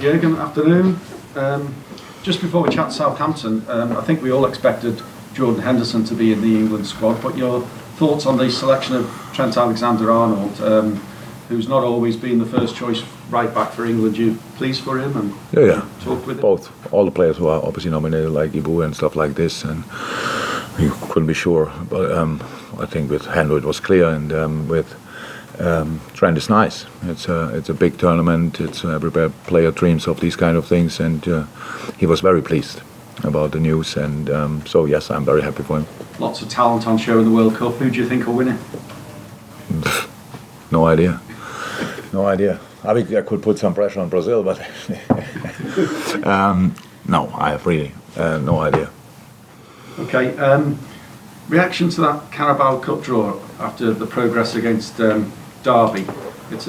Jurgen, afternoon. Just before we chat Southampton, I think we all expected Jordan Henderson to be in the England squad, but your thoughts on the selection of Trent Alexander-Arnold, who's not always been the first choice right back for England. You pleased for him and talk with him? Both. All the players who are obviously nominated, like Ibu and stuff like this, and we couldn't be sure. But I think with Henry it was clear, and with Trent is nice. It's a big tournament. It's every player dreams of these kind of things, and he was very pleased about the news, and so yes, I'm very happy for him. Lots of talent on show in the World Cup. Who do you think will win it? No idea. No idea. I think I could put some pressure on Brazil, but no, I have really no idea. Okay. Reaction to that Carabao Cup draw after the progress against Derby. It's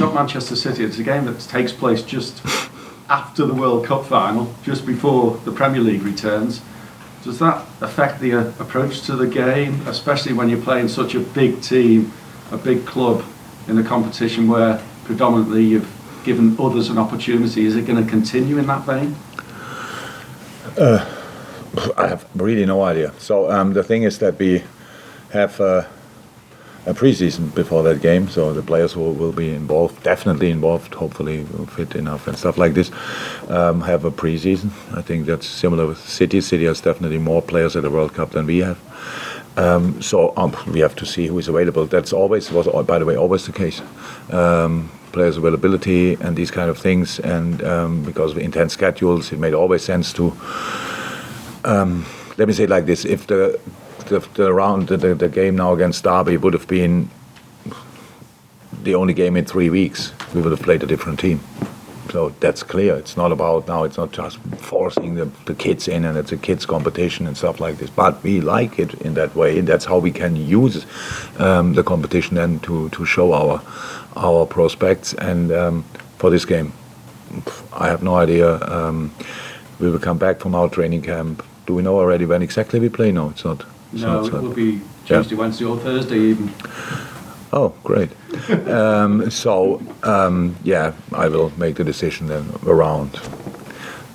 not Manchester City. It's a game that takes place just after the World Cup final, just before the Premier League returns. Does that affect the approach to the game, especially when you're playing such a big team, a big club, in a competition where predominantly you've given others an opportunity? Is it going to continue in that vein? I have really no idea. So the thing is that we have a pre-season before that game, so the players who will be involved, definitely involved, hopefully fit enough and stuff like this, have a pre-season. I think that's similar with City. City has definitely more players at the World Cup than we have. So we have to see who is available. That's was, by the way, always the case. Players' availability and these kind of things, and because of intense schedules, it made always sense to. Let me say it like this: if the game now against Derby would have been the only game in 3 weeks, we would have played a different team. So that's clear. It's not about now. It's not just forcing the kids in, and it's a kids competition and stuff like this. But we like it in that way. And that's how we can use the competition then to show our prospects. And for this game, I have no idea. We will come back from our training camp. Do we know already when exactly we play? No, it's not. It will be Tuesday, Wednesday, or Thursday even. Oh, great. I will make the decision then around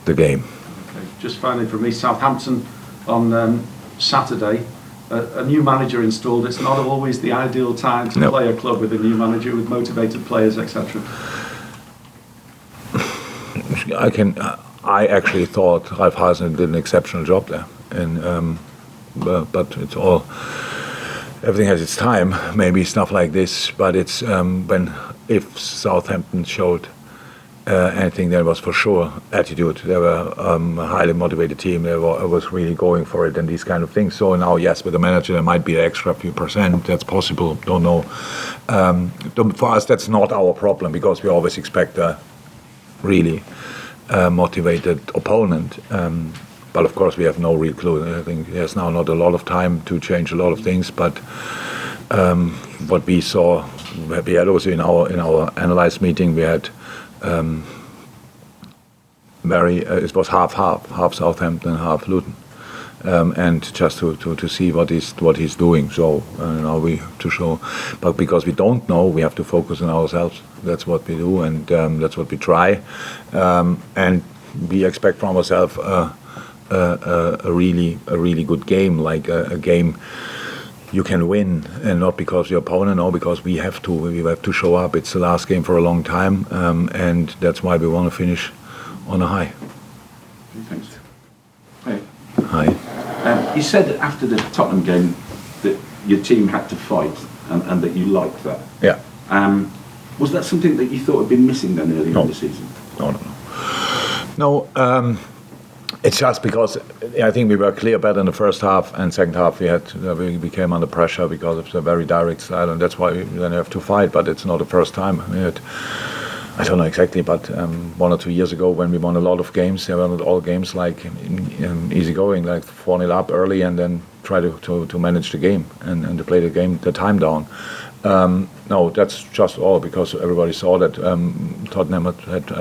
the game. Okay. Just finally from me, Southampton on Saturday, a new manager installed. It's not always the ideal time to play a club with a new manager, with motivated players, etc. I actually thought Ralf Hasenhüttl did an exceptional job there, and but it's all. Everything has its time, maybe stuff like this, but it's if Southampton showed anything, that was for sure attitude. They were a highly motivated team. They was really going for it and these kind of things. So now, yes, with the manager, there might be an extra few percent. That's possible. Don't know. For us, that's not our problem because we always expect a really motivated opponent. But of course, we have no real clue. I think there's now not a lot of time to change a lot of things. But what we saw, we had also in our analyst meeting, we had it was half Southampton, half Luton, and just to see what he's doing. So now we to show, but because we don't know, we have to focus on ourselves. That's what we do, and that's what we try, and we expect from ourselves. A really good game, like a game you can win, and not because your opponent, no, because we have to show up. It's the last game for a long time, and that's why we want to finish on a high. Thanks. Hey. Hi. You said after the Tottenham game that your team had to fight, and that you liked that. Yeah. Was that something that you thought had been missing then earlier in the season? No. It's just because I think we were clear better in the first half, and second half we came under pressure because of the very direct style, and that's why we then have to fight. But it's not the first time. I don't know exactly, but 1 or 2 years ago when we won a lot of games, they were not all games like easy going, like 4-0 up early and then try to manage the game and to play the time down. No, that's just all because everybody saw that Tottenham had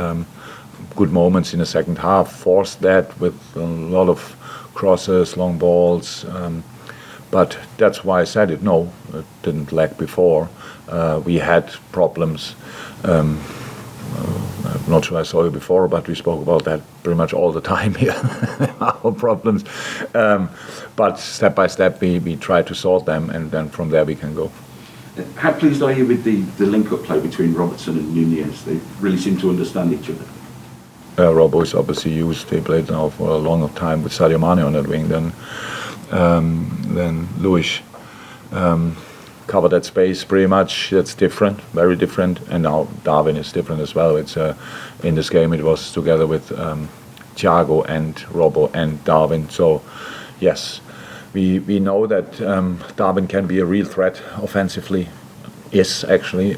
good moments in the second half, forced that with a lot of crosses, long balls, but that's why I said it. No, it didn't lack before. We had problems I'm not sure I saw you before, but we spoke about that pretty much all the time here, our problems. But step by step, we try to sort them, and then from there we can go. How pleased are you with the link-up play between Robertson and Nunez? They really seem to understand each other. Robbo is obviously used. He played now for a long time with Sadio Mane on that wing. Then Luis covered that space pretty much. That's different, very different. And now Darwin is different as well. It's in this game it was together with Thiago and Robbo and Darwin. So yes, we know that Darwin can be a real threat offensively. Yes, actually,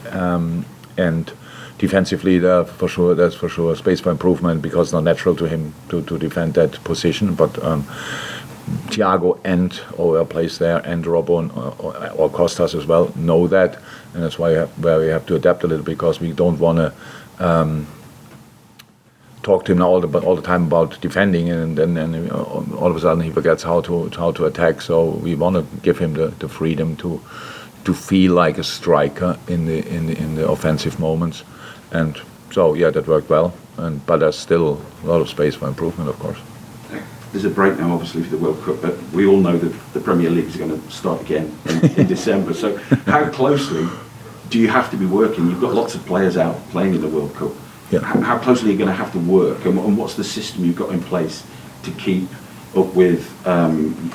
and defensively, there's for sure space for improvement because it's not natural to him to defend that position. But Thiago and OL plays there, and Robbo or Costas as well know that, and that's why we have to adapt a little, because we don't want to talk to him all the time about defending, and then all of a sudden he forgets how to attack. So we want to give him the freedom to feel like a striker in the offensive moments. And so, yeah, that worked well. But there's still a lot of space for improvement, of course. There's a break now, obviously, for the World Cup, but we all know that the Premier League is going to start again in December. So how closely do you have to be working? You've got lots of players out playing in the World Cup. Yeah. How closely are you going to have to work? And what's the system you've got in place to keep up with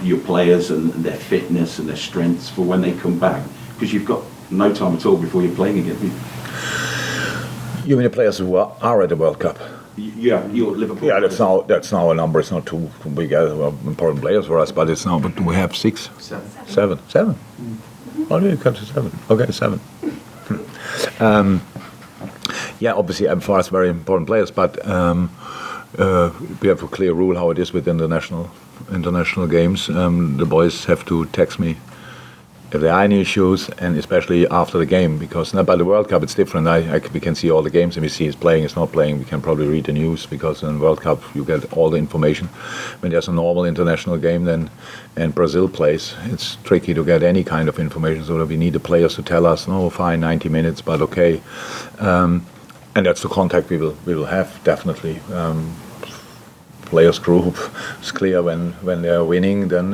your players and their fitness and their strengths for when they come back? Because you've got no time at all before you're playing again. You mean the players who are at the World Cup? Yeah, you're Liverpool. Yeah, that's now a number. It's not too big, important players for us, but it's now. But we have six, seven. Oh, you cut to 7. Okay, 7. Yeah, obviously, for us, very important players, but we have a clear rule how it is with international games. The boys have to text me if there are any issues, and especially after the game, because now by the World Cup it's different. We can see all the games, and we see he's playing, he's not playing. We can probably read the news, because in World Cup you get all the information. When there's a normal international game, then and Brazil plays, it's tricky to get any kind of information. So that we need the players to tell us, no, fine, 90 minutes, but okay. And that's the contact we will have, definitely. Players group is clear when they're winning, then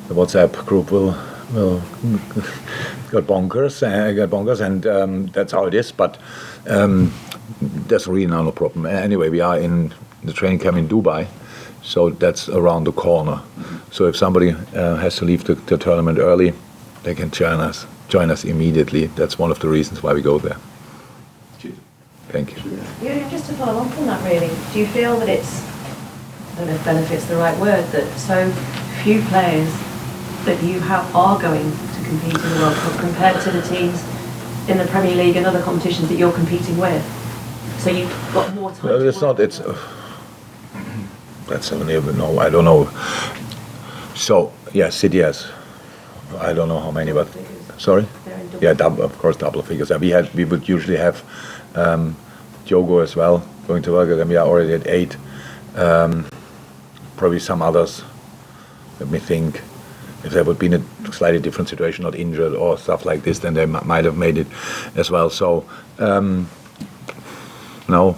the WhatsApp group will get bonkers, and that's how it is. But that's really no problem. Anyway, we are in the training camp in Dubai, so that's around the corner. So if somebody has to leave the tournament early, they can join us immediately. That's one of the reasons why we go there. Thank you. Yeah, just to follow on from that, really, do you feel that it's, I don't know if benefit's the right word, that so few players that you are going to compete in the World Cup compared to the teams in the Premier League and other competitions that you're competing with? So you've got more time. Well, it's not. It's that's no. I don't know. So yeah, City has. I don't know how many, but sorry. Yeah, of course, double figures. We would usually have Diogo as well going to work, and we are already at 8. Probably some others. Let me think. If there would be a slightly different situation, not injured or stuff like this, then they might have made it as well. So no,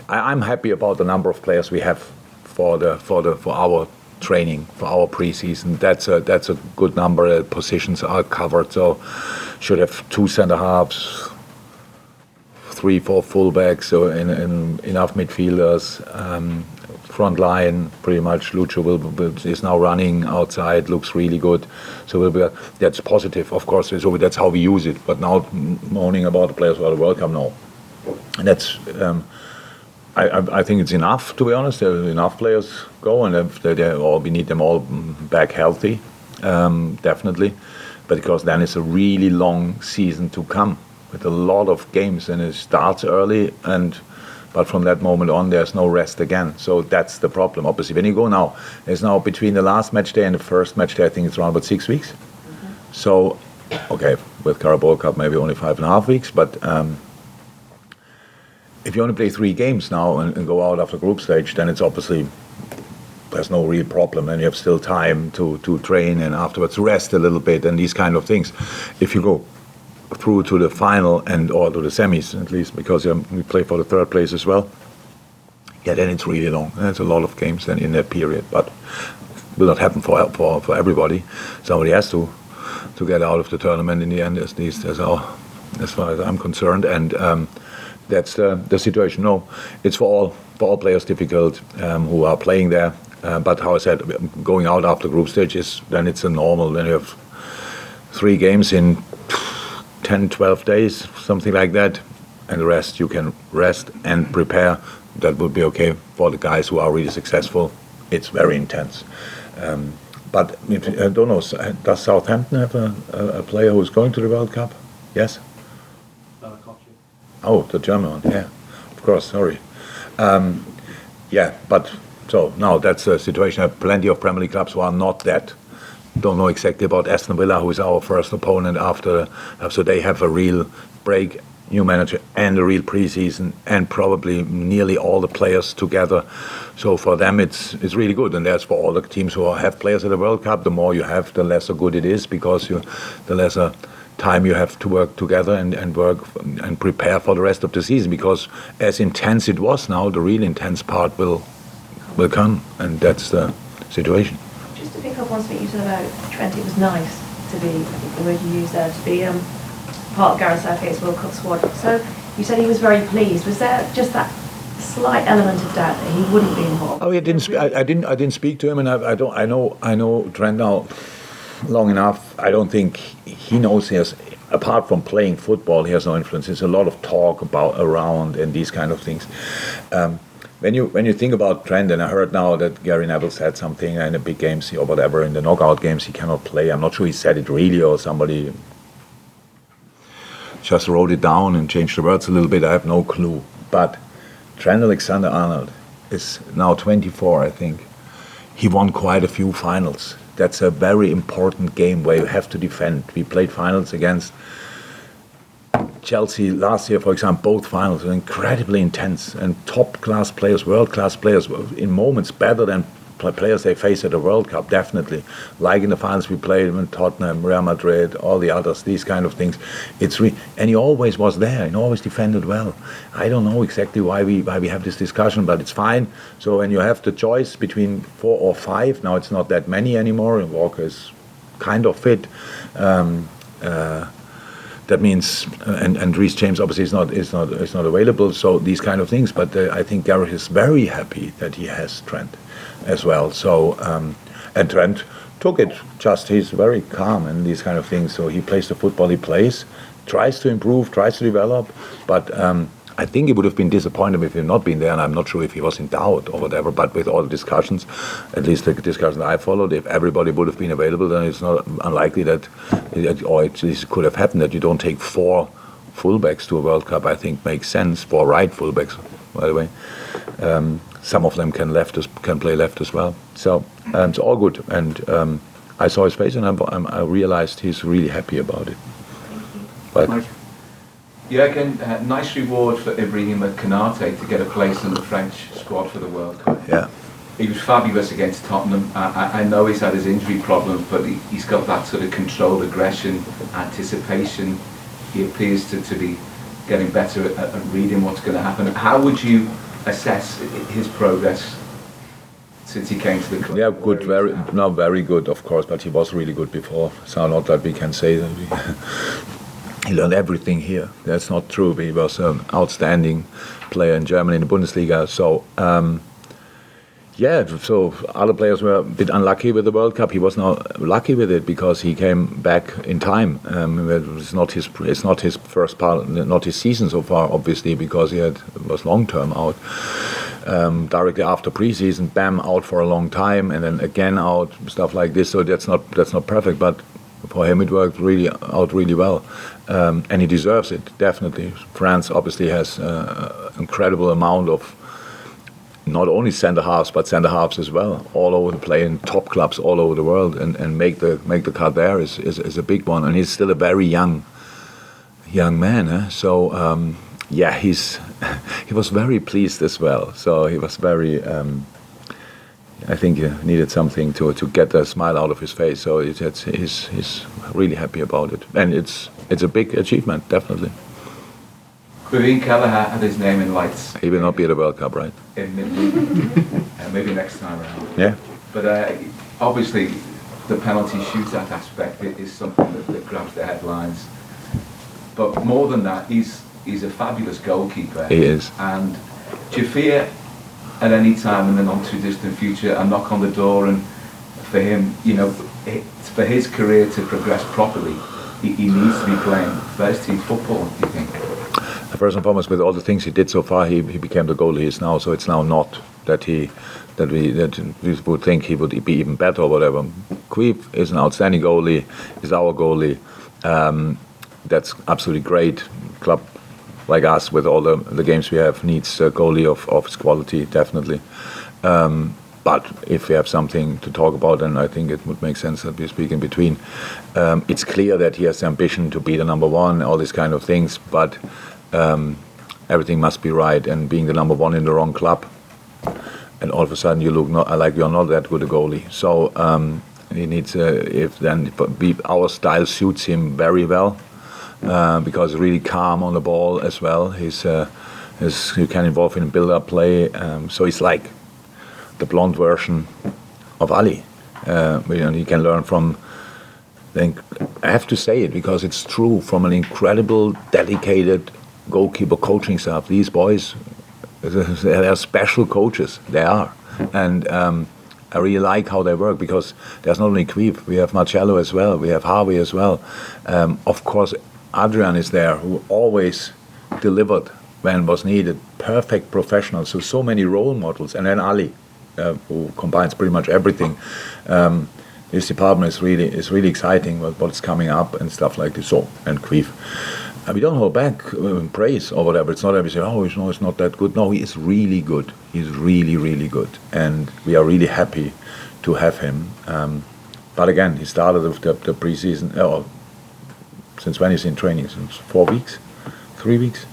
I'm happy about the number of players we have for our training, for our preseason. That's a good number. Positions are covered, so should have 2 centre halves, 3-4 fullbacks, so enough midfielders. Front line, pretty much. Lucho is now running outside, looks really good. So that's positive, of course. So that's how we use it. But now moaning about the players who are the World Cup, no. And that's, I think it's enough, to be honest. There are enough players go, and we need them all back healthy, definitely. But because then it's a really long season to come with a lot of games, and it starts early, but from that moment on, there's no rest again. So that's the problem. Obviously, when you go now, there's now between the last match day and the first match day, I think it's around about 6 weeks. Mm-hmm. So, okay, with Carabao Cup, maybe only 5.5 weeks. But if you only play 3 games now and go out after group stage, then it's obviously, there's no real problem. And you have still time to train and afterwards rest a little bit and these kind of things. If you go through to the final or to the semis at least, because we play for the third place as well. Yeah, then it's really long. There's a lot of games then in that period, but it will not happen for everybody. Somebody has to get out of the tournament in the end, at least as far as I'm concerned, and that's the situation. No, it's for all players difficult who are playing there. But how I said, going out after group stages, then it's a normal. Then you have 3 games in 10, 12 days, something like that, and the rest you can rest and prepare. That would be okay for the guys who are really successful. It's very intense. But I don't know, does Southampton have a player who's going to the World Cup? Yes? Oh, the German one, yeah. Of course, sorry. Yeah, but so now that's the situation. I have plenty of Premier League clubs who are not that. Don't know exactly about Aston Villa, who is our first opponent after. So they have a real break, new manager, and a real preseason, and probably nearly all the players together. So for them, it's really good. And that's for all the teams who have players at the World Cup. The more you have, the less good it is, because the lesser time you have to work together and work and prepare for the rest of the season. Because as intense it was now, the real intense part will come, and that's the situation. Just to pick up on something you said about Trent, it was nice to be, I think the word you used there, to be part of Gareth Southgate's World Cup squad. So you said he was very pleased. Was there just that slight element of doubt that he wouldn't be involved? Oh, I didn't speak to him, and I know Trent now long enough. I don't think he knows he has, apart from playing football, he has no influence. There's a lot of talk around and these kind of things. When you think about Trent, and I heard now that Gary Neville said something in the big games or whatever, in the knockout games he cannot play. I'm not sure he said it really, or somebody just wrote it down and changed the words a little bit. I have no clue. But Trent Alexander-Arnold is now 24, I think. He won quite a few finals. That's a very important game where you have to defend. We played finals against Chelsea last year, for example. Both finals were incredibly intense, and top-class players, world-class players, in moments better than players they face at the World Cup, definitely. Like in the finals we played in Tottenham, Real Madrid, all the others, these kind of things. And he always was there, and always defended well. I don't know exactly why we have this discussion, but it's fine. So when you have the choice between 4 or 5, now it's not that many anymore, and Walker is kind of fit. That means, and Reece James obviously is not available. So these kind of things. But I think Gareth is very happy that he has Trent as well. So and Trent took it. Just he's very calm and these kind of things. So he plays the football he plays, tries to improve, tries to develop. But I think he would have been disappointed if he had not been there, and I'm not sure if he was in doubt or whatever. But with all the discussions, at least the discussions I followed, if everybody would have been available, then it's not unlikely that, or at least it could have happened, that you don't take 4 fullbacks to a World Cup. I think makes sense. 4 right fullbacks, by the way. Some of them can play left as well. So it's all good. And I saw his face, and I realized he's really happy about it. But Jurgen, nice reward for Ibrahim Konate to get a place in the French squad for the World Cup. Yeah. He was fabulous against Tottenham. I know he's had his injury problems, but he's got that sort of controlled aggression, anticipation. He appears to be getting better at reading what's going to happen. How would you assess his progress since he came to the club? Yeah, good, very good, of course, but he was really good before. So not that we can say that he learned everything here. That's not true. He was an outstanding player in Germany in the Bundesliga. So, so other players were a bit unlucky with the World Cup. He was not lucky with it because he came back in time. It's not his first part, not his season so far, obviously, because was long term out. Directly after preseason, bam, out for a long time, and then again out, stuff like this. So that's not perfect, but for him it worked really well, and he deserves it, definitely. France obviously has incredible amount of not only centre halves but centre halves as well, all over the place in top clubs all over the world, and make the cut there is a big one, and he's still a very young man. So he was very pleased as well. So he was very I think he needed something to get a smile out of his face. So he's really happy about it, and it's a big achievement, definitely. Kelleher had his name in lights. He will not be at the World Cup, right? In midweek, maybe next time around. Yeah. But obviously, the penalty shootout aspect is something that grabs the headlines. But more than that, he's a fabulous goalkeeper. He is. And do you fear at any time in the not too distant future a knock on the door, and for him, you know, for his career to progress properly, he needs to be playing first team football, do you think? First and foremost, with all the things he did so far, he became the goalie he is now. So it's now not that we would think he would be even better or whatever. Queef is an outstanding goalie. Is our goalie. That's absolutely great. Club like us, with all the games we have, needs a goalie of his quality, definitely. But if we have something to talk about, then I think it would make sense that we speak in between. It's clear that he has the ambition to be the number one, all these kind of things, but everything must be right. And being the number one in the wrong club, and all of a sudden you look like you're not that good a goalie. So he needs, our style suits him very well, because he's really calm on the ball as well. You can involve him in build-up play. So he's like the blonde version of Ali. He can learn from, I have to say it because it's true, from an incredible, dedicated goalkeeper coaching staff. These boys, they're special coaches. They are. And I really like how they work, because there's not only Queef, we have Marcello as well, we have Harvey as well. Of course, Adrian is there, who always delivered when was needed. Perfect professional, so many role models. And then Ali, who combines pretty much everything. This department is really exciting, what's coming up and stuff like this. So, and Queef, we don't hold back praise or whatever. It's not everybody say, oh, it's not that good. No, he is really good. He's really, really good, and we are really happy to have him. But again, he started the preseason. Since when is he in training? Since 4 weeks, 3 weeks.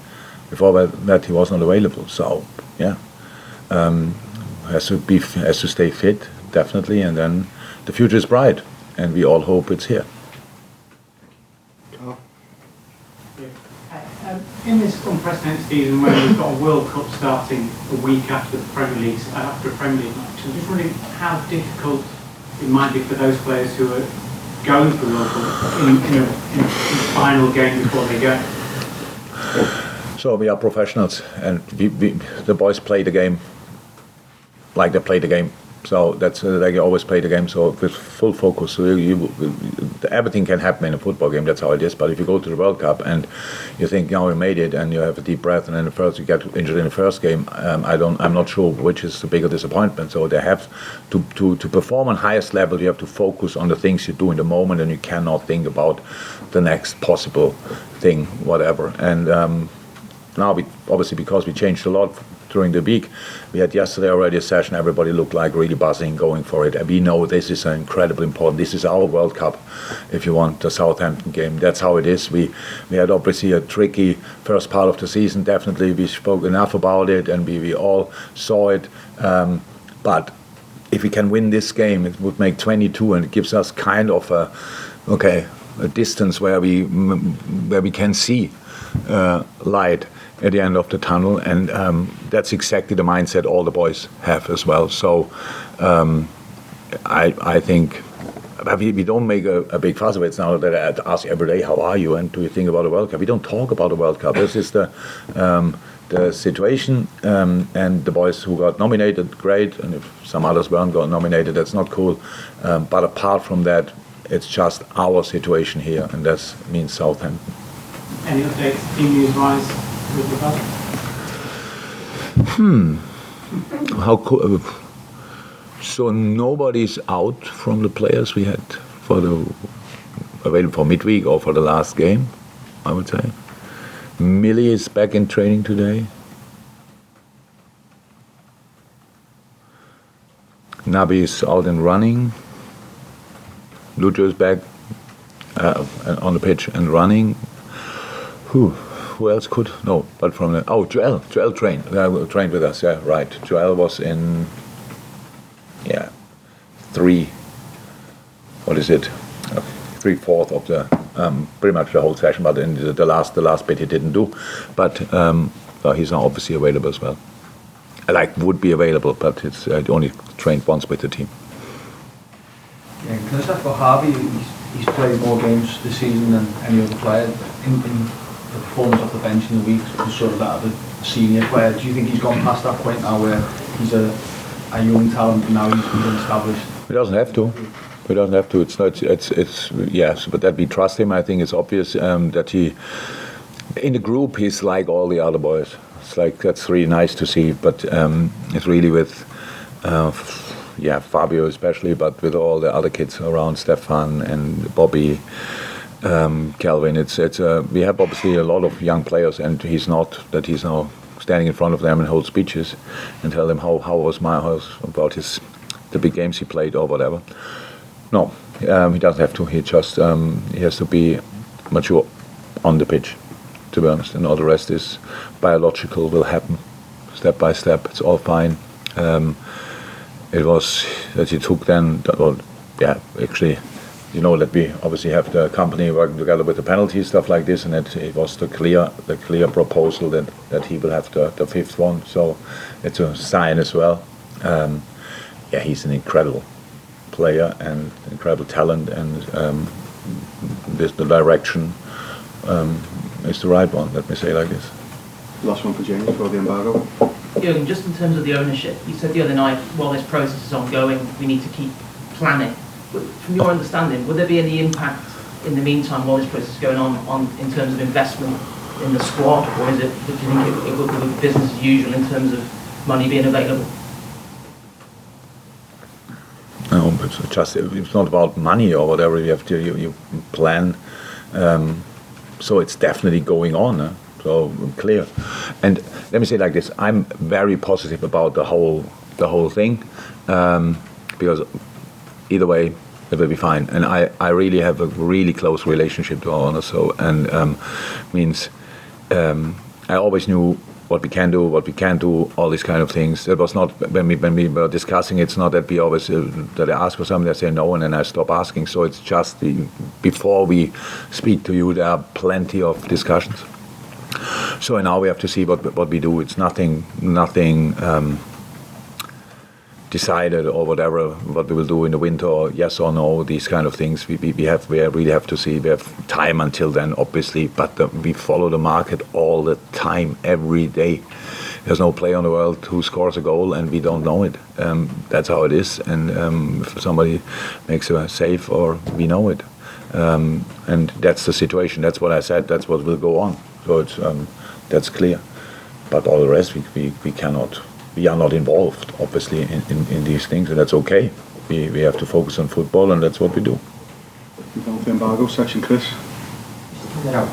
Before that, he was not available. So yeah, has to stay fit, definitely, and then the future is bright, and we all hope it's here. In this unprecedented season, where we've got a World Cup starting a week after the Premier League, match, I'm just wondering how difficult it might be for those players who are going for the World Cup in the final game before they go. So we are professionals, and the boys play the game like they play the game. So that's they always play the game. So with full focus. So everything can happen in a football game. That's how it is. But if you go to the World Cup and you think, we made it, and you have a deep breath, and then you get injured in the first game, I'm not sure which is the bigger disappointment. So they have to perform on highest level. You have to focus on the things you do in the moment, and you cannot think about the next possible thing, whatever. And now, obviously, because we changed a lot during the week, we had yesterday already a session. Everybody looked like really buzzing, going for it. And we know this is incredibly important. This is our World Cup, if you want, the Southampton game. That's how it is. We had obviously a tricky first part of the season. Definitely, we spoke enough about it, and we all saw it. But if we can win this game, it would make 22, and it gives us kind of a distance where we can see light at the end of the tunnel, and that's exactly the mindset all the boys have as well. So I think we don't make a big fuss of it. It's now that I ask every day, how are you, and do you think about the World Cup? We don't talk about the World Cup. This is the situation, and the boys who got nominated, great, and if some others weren't got nominated, that's not cool. But apart from that, it's just our situation here, and that means Southampton. Any updates, team news-wise, with the How cool? So nobody's out from the players we had available for midweek or for the last game, I would say. Millie is back in training today. Nabi is out and running. Lucho is back on the pitch and running. Who else could? No, but from the... Oh, Joel trained with us, yeah, right. Joel was in... Yeah, 3/4 of the pretty much the whole session, but in the last bit he didn't do. But he's now obviously available as well. Would be available, but it's only trained once with the team. Yeah, can I just ask about Harvey? He's played more games this season than any other player. In the performance off the bench in the week was sort of that of a senior player. Do you think he's gone past that point now where he's a young talent and now he's established? He doesn't have to. He doesn't have to. It's yes, but that we trust him. I think it's obvious that he, in the group, he's like all the other boys. It's that's really nice to see. But it's really with, Fabio especially, but with all the other kids around, Stefan and Bobby, Kelvin. We have obviously a lot of young players, and he's now standing in front of them and hold speeches and tell them how was about the big games he played or whatever. No, he doesn't have to. He just he has to be mature on the pitch, to be honest, and all the rest is biological, will happen step by step. It's all fine. It was that he took then, actually, that we obviously have the company working together with the penalties, stuff like this, and it was the clear proposal that he will have the fifth one. So it's a sign as well. He's an incredible player and incredible talent, and the direction is the right one, let me say like this. Last one for James before the embargo. Jurgen, just in terms of the ownership, you said the other night, while this process is ongoing, we need to keep planning. But from your understanding, would there be any impact in the meantime while this process is going on in terms of investment in the squad, or do you think it will be business as usual in terms of money being available? No, it's not about money or whatever. You have to you plan. So it's definitely going on. So clear. And let me say it like this: I'm very positive about the whole thing, because either way it will be fine. And I really have a really close relationship to Arnold. So means I always knew what we can do, what we can't do, all these kind of things. It was not when we were discussing. It's not that we always that I ask for something, I say no, and then I stop asking. So it's just before we speak to you, there are plenty of discussions. So now we have to see what we do. It's nothing decided or whatever. What we will do in the winter, or yes or no, these kind of things. We really have to see. We have time until then, obviously, but we follow the market all the time, every day. There's no player in the world who scores a goal and we don't know it. That's how it is. And if somebody makes a save, or we know it, and that's the situation. That's what I said. That's what will go on. So it's that's clear. But all the rest, we cannot. We are not involved, obviously, in these things, and that's okay. We have to focus on football, and that's what we do. Embargo section, Chris. Yeah.